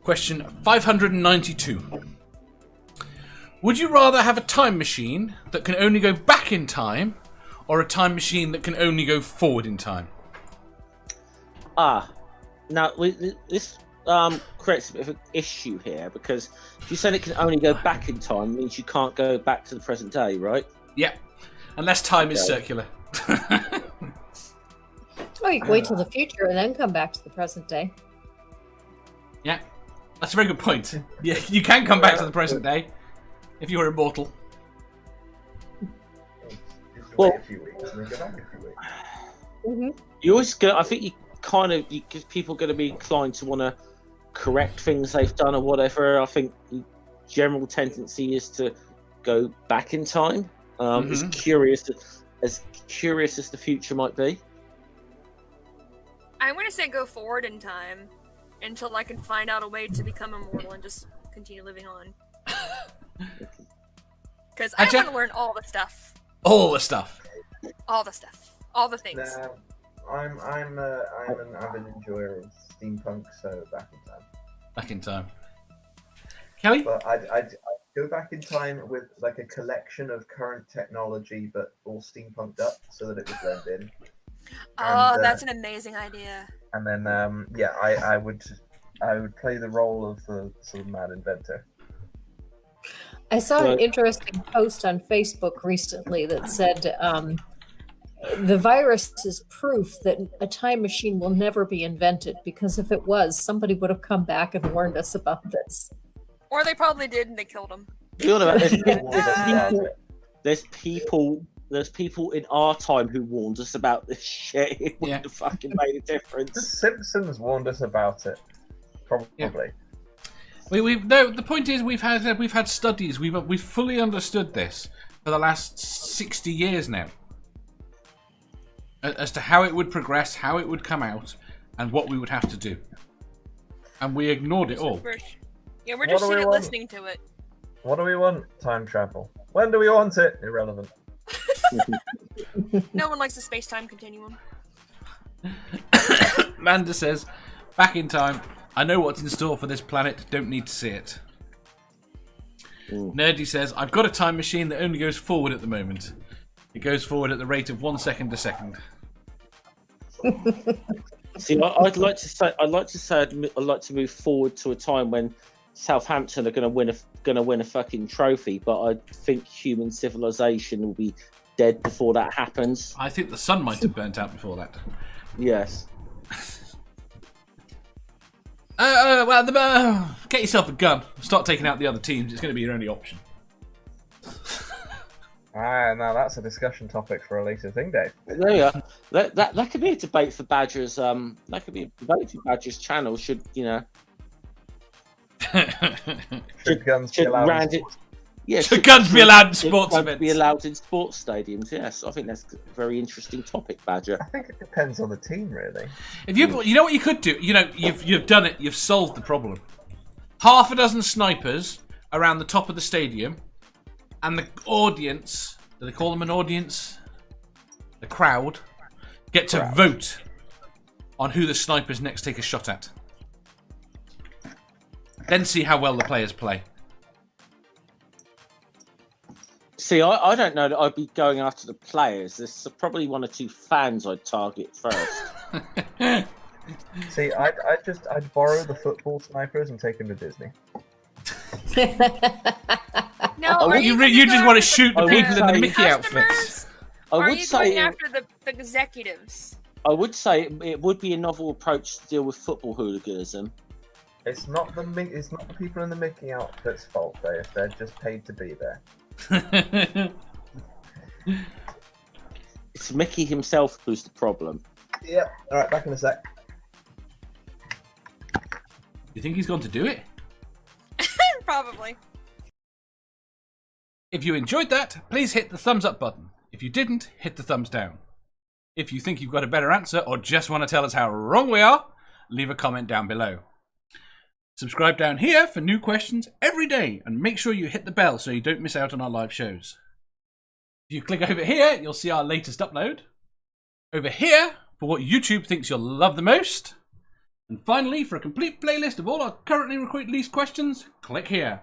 Question 592. Would you rather have a time machine that can only go back in time, or a time machine that can only go forward in time? Now this creates a bit of an issue here, because if you said it can only go back in time, it means you can't go back to the present day, right? Yeah, unless time is circular. Oh, you can wait till the future and then come back to the present day. Yeah, that's a very good point. Yeah, you can come back to the present day if you were immortal. Well, a few weeks and then go back a few weeks. Mm-hmm. You always go. I think people are going to be inclined to want to correct things they've done or whatever. I think the general tendency is to go back in time. As curious as the future might be. I'm going to say go forward in time until I can find out a way to become immortal and just continue living on. Because I want to learn all the stuff. All the stuff. All the stuff. All the things. Nah, I'm an avid enjoyer of steampunk, so back in time. Back in time. Kelly? But I'd go back in time with like a collection of current technology, but all steampunked up so that it would blend in. Oh, that's an amazing idea. And then I would play the role of the sort of mad inventor. I saw an interesting post on Facebook recently that said the virus is proof that a time machine will never be invented, because if it was, somebody would have come back and warned us about this. Or they probably did and they killed him. There's people in our time who warned us about this shit. It wouldn't have fucking made a difference. The Simpsons warned us about it. Probably. Yeah. The point is we've had studies. We've fully understood this for the last 60 years now, as to how it would progress, how it would come out, and what we would have to do. And we ignored it all. Yeah, we're just sitting listening to it. What do we want? Time travel. When do we want it? Irrelevant. No one likes the space-time continuum. Manda says, back in time. I know what's in store for this planet. Don't need to see it. Nerdy says, I've got a time machine that only goes forward at the moment. It goes forward at the rate of 1 second a second. See, I'd like to move forward to a time when Southampton are going to win a fucking trophy, but I think human civilization will be dead before that happens. I think the sun might have burnt out before that. Yes. Get yourself a gun. Start taking out the other teams. It's going to be your only option. Now that's a discussion topic for a later thing, Dave. There you are. That could be a debate for Badger's. That could be a debate for Badger's channel. Should guns be allowed? Should guns be allowed in sports events? Be allowed in sports stadiums? Yes, I think that's a very interesting topic, Badger. I think it depends on the team, really. If you know what you could do, you've done it. You've solved the problem. Half a dozen snipers around the top of the stadium, and the audience. Do they call them an audience? The crowd get to vote on who the snipers next take a shot at. Then see how well the players play. See, I don't know that I'd be going after the players. There's probably one or two fans I'd target first. See, I'd borrow the football snipers and take them to Disney. No, you just want to shoot the people in the Mickey outfits. Are you going after the executives? I would say it would be a novel approach to deal with football hooliganism. It's not the people in the Mickey outfits' fault, though, if they're just paid to be there. It's Mickey himself who's the problem. Yep. All right, back in a sec. You think he's gone to do it? Probably. If you enjoyed that, please hit the thumbs up button. If you didn't, hit the thumbs down. If you think you've got a better answer or just want to tell us how wrong we are, leave a comment down below. Subscribe down here for new questions every day, and make sure you hit the bell so you don't miss out on our live shows. If you click over here, you'll see our latest upload. Over here, for what YouTube thinks you'll love the most. And finally, for a complete playlist of all our currently released questions, click here.